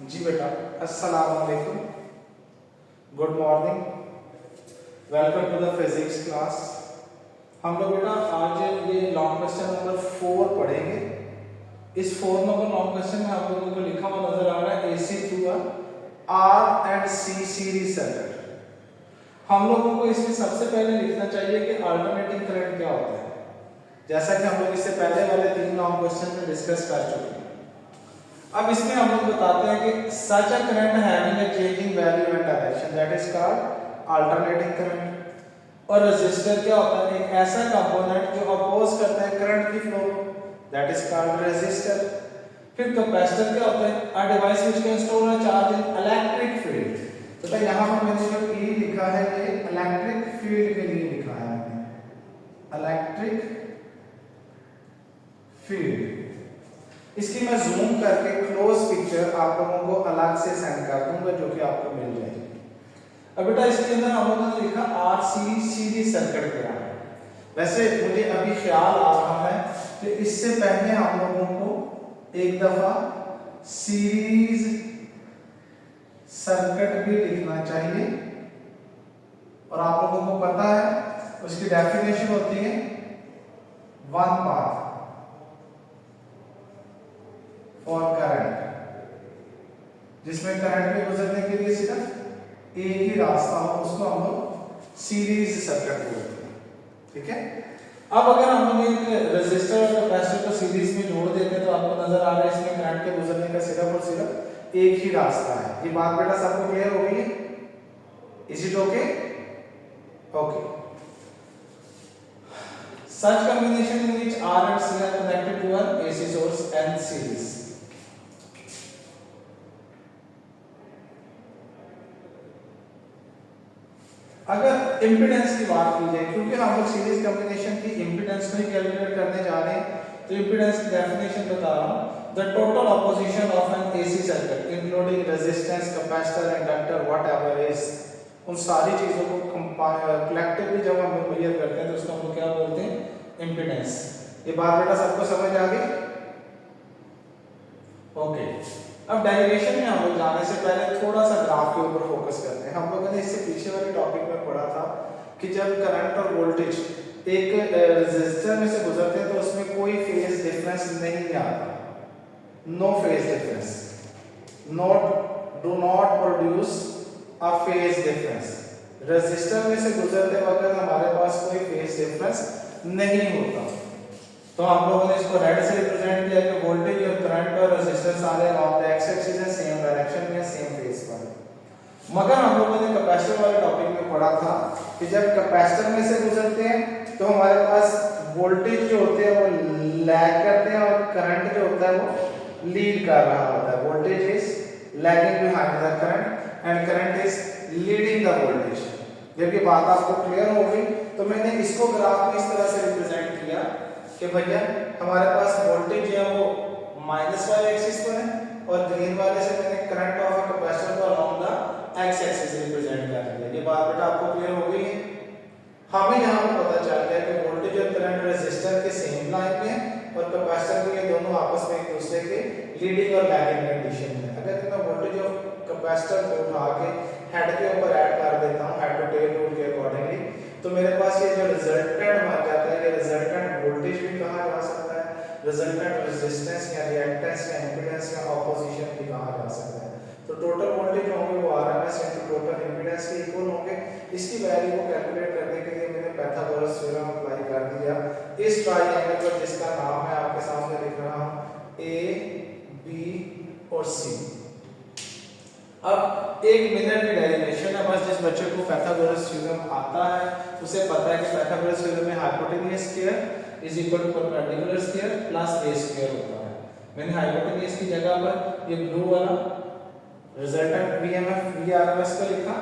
जी बेटा, अस्सलाम वालेकुम, good morning, welcome to the physics class. हम लोग बेटा आज ये लॉन्ग क्वेश्चन नंबर 4 पढ़ेंगे। इस 4 नंबर लॉन्ग क्वेश्चन में आप लोगों को लिखा हुआ नजर आ रहा है AC through R and C series circuit. हम लोगों को इसमें सबसे पहले लिखना चाहिए कि अल्टरनेटिंग करंट क्या होता है, जैसा कि हम लोग इससे पहले वाले 3 लॉन्ग क्वेश्चन में डिस्कस कर चुके हैं। अब इसमें हम लोग बताते हैं कि सच a current having a changing value and direction that is called alternating current. और रेजिस्टर क्या होता है, एक ऐसा कंपोनेंट जो अपोज करता है करंट की flow, that is called resistor. फिर कैपेसिटर क्या होता है, a device which can store a charge in electric field. तो यहां पर मैंने जो E लिखा है ये इलेक्ट्रिक फील्ड के लिए लिखा है मैंने, इलेक्ट्रिक फील्ड। इसकी मैं जूम करके क्लोज पिक्चर आप लोगों को अलग से सेंड कर दूंगा जो कि आपको मिल जाएगी। अब बेटा इसके अंदर हम लोगों ने लिखा RC सीरीज सर्किट क्या है। वैसे मुझे अभी ख्याल आ रहा है कि इससे पहले हम लोगों को एक दफा सीरीज सर्किट भी लिखना चाहिए, और आप लोगों को पता है उसकी डेफिनेशन होती है वन पाथ फॉर करंट, जिसमें करंट के गुजरने के लिए सिर्फ एक ही रास्ता हो, उसको हम लोग सीरीज सर्किट बोलते हैं। ठीक है, अब अगर हम लोग एक रेजिस्टर और कैपेसिटर को सीरीज में जोड़ देते हैं तो आपको नजर आ रहा है इसमें करंट के गुजरने का सिर्फ और सिर्फ एक ही रास्ता है। ये बात बेटा सबको क्लियर हो गई है? Is it okay? Okay. Such combination in which R and C are connected to an AC source and series. अगर इंपेडेंस की बात की जाए, क्योंकि हम लोग सीरीज कॉम्बिनेशन की इंपेडेंस को ही कैलकुलेट करने जा रहे हैं, तो इंपेडेंस की डेफिनेशन बता रहा हूं, the total opposition of N AC circuit including resistance, capacitor, inductor, whatever is, उन सारी चीजों को कलेक्टिवली जब हम लोग मेजर करते हैं तो उसको हम लोग क्या बोलते हैं, इंपेडेंस। ये बात बेटा सबको समझ आ गई? ओके। अब डेरिवेशन में हम लोग जाने से पहले थोड़ा सा ग्राफ के ऊपर फोकस करते हैं। हम लोगों ने इससे पीछे वाले टॉपिक में पढ़ा था कि जब करंट और वोल्टेज एक रेजिस्टर में से गुजरते हैं तो उसमें कोई फेज डिफरेंस नहीं आता, no phase difference, do not produce a phase difference. Resistor में से गुजरते वक्त हमारे पास कोई फेज डिफरेंस नहीं होता। तो हम लोगों ने इसको रेड से रिप्रेजेंट किया कि वोल्टेज और करंट और रेजिस्टर सारे अलोंग द एक्स एक्सिस है, सेम डायरेक्शन में, सेम फेज पर। मगर हम लोगों ने कैपेसिटर वाले टॉपिक में पढ़ा था कि जब कैपेसिटर में से गुजरते हैं तो हमारे पास वोल्टेज जो होते हैं वो लैग करते हैं और करंट जो होता है वो लीड कर रहा होता है। Voltage is lagging behind the current and current is leading the voltage. जब ये बात आपको क्लियर हो गई तो मैंने इसको ग्राफ में इस तरह से रिप्रेजेंट किया कि भैया हमारे पास वोल्टेज है वो माइनस वाले एक्सिस पर है और ग्रीन वाले से मैंने करंट ऑफ अ कैपेसिटर को along the x axis represent कर दिया। ये बात बेटा आपको क्लियर हो गई है? हमें यहां पर पता चल गया कि वोल्टेज और करंट रेजिस्टर के सेम लाइन में है और कैपेसिटर के दोनों आपस में एक दूसरे के लीडिंग और लैगिंग कंडीशन में। अगर मैं वोल्टेज और कैपेसिटर को उठा के हेड के ऊपर ऐड कर देता हूं हेड टू टेल रूल के अकॉर्डिंगली, तो मेरे पास ये जो रिजल्टेंट बन जाता है, ये रिजल्टेंट वोल्टेज भी कहा जा सकता है, रिजल्टेंट रेजिस्टेंस या रिएक्टेंस या इंपेडेंस या ऑपोजिशन भी कहा जा सकता है। तो टोटल वोल्टेज होंगे वो आरएमएस इनटू टोटल इंपेडेंस के इक्वल होंगे। इसकी वैल्यू को कैलकुलेट करने के लिए मैंने पाइथागोरस थ्योरम अप्लाई कर दिया इस ट्रायंगल पर जिसका नाम मैं आपके सामने लिख रहा हूं ए बी और सी। अब एक मिनट की डेरिवेशन है, बस जिस बच्चे को पाइथागोरस थ्योरम आता है उसे पता है कि पाइथागोरस थ्योरम में hypotenuse square is equal to perpendicular square plus A square होता है। मैंने हाइपोटेन्यूज की जगह पर ये ब्लू वाला रिजल्टेंट वीएमएफ वीआरएमएस को लिखा,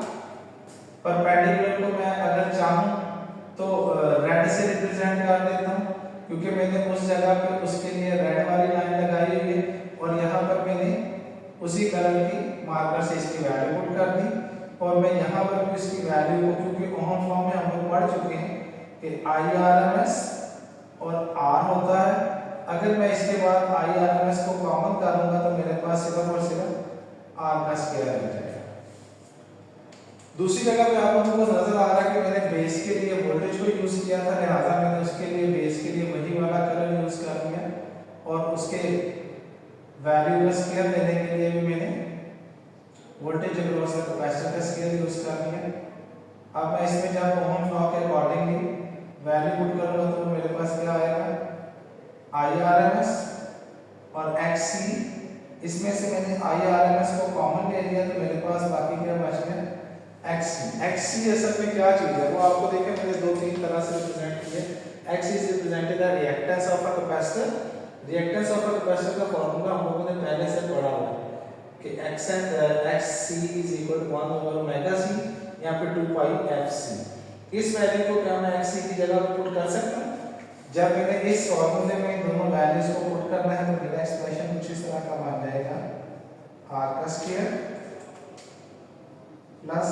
परपेंडिकुलर को मैं अगर चाहूं तो रेड से रिप्रेजेंट कर देता हूं क्योंकि मैंने उस जगह पे उसके लिए रेड वाली लाइन लगाई हुई है और यहां पर मैंने उसी कलर की मार्कर से इसकी वैल्यू पुट कर दी और मैं यहां पर भी इसकी वैल्यू को, क्योंकि ओहम लॉ में हम लोग पढ़ चुके हैं कि IRMS और R होता है, अगर मैं इसके बाद IRMS को कॉमन करूंगा तो मेरे पास सिर्फ और सिर्फ आर का स्क्वायर मिल जाएगा। दूसरी जगह पे आप लोगों को नजर आ रहा है कि मैंने बेस के लिए वोल्टेज को यूज किया था, लिहाजा मैंने उसके लिए बेस के लिए वही वाला कलर यूज कर लिया और उसके वैल्यू का स्क्वायर लेने के लिए भी मैंने वोल्टेज अक्रॉस द कैपेसिटर का स्क्वायर यूज कर लिया। अब मैं इसमें जब ओम लॉ के अकॉर्डिंगली वैल्यू पुट करूंगा तो मेरे पास क्या आएगा, IRMS और XC। इसमें से मैंने IRMS को कॉमन ले लिया तो मेरे पास बाकी क्या बच गया, XC। XC असल में क्या चीज है वो आपको देखें मैंने दो तीन तरह से रिप्रेजेंट किए। XC is represented the reactance of a capacitor. Reactance of a capacitor का फार्मूला हम लोगों ने पहले से पढ़ा हुआ है कि XC is equal to 1 over omega C, यहाँ पे 2 पाई FC। इस वैल्यू को क्या मैं XC की जगह पे पुट कर सकता हूँ। जब मैंने इस फार्मूले में इन दोनों वैल्यूज को पुट करना है तो मेरा एक्सप्रेशन कुछ इस तरह का बन जाएगा, R का square plus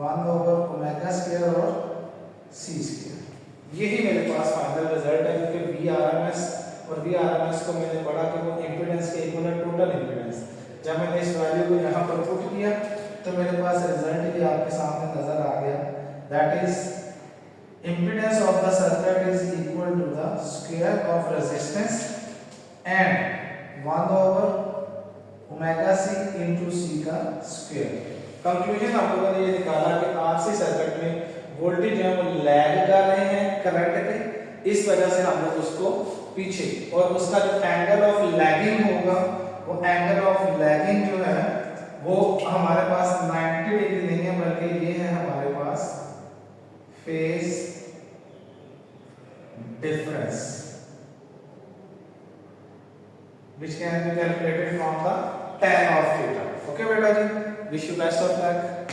1 over omega square और C स्क्वायर। यही मेरे पास फाइनल रिजल्ट है, क्योंकि VRMS और VRMS को मैंने पढ़ा कि वो इंपेडेंस के इक्वल है टोटल इंपेडेंस। जब मैंने इस वैल्यू को यहाँ पर पुट किया तो मेरे पास रिजल्ट भी आपके सामने नजर आ गया, that is impedance of the circuit is equal to the square of resistance and 1 over omega C into C का square। कंक्लूजन आप लोगों ने ये निकाला कि RC सर्किट में वोल्टेज है वो लैग कर रहे हैं करंट के, इस वजह से हम लोग उसको पीछे, और उसका जो एंगल ऑफ लैगिंग होगा वो एंगल ऑफ लैगिंग जो है वो हमारे पास 90 डिग्री नहीं है बल्कि ये है हमारे पास phase difference which can be calculated from the tan of theta। okay beta ji, wish you best of luck।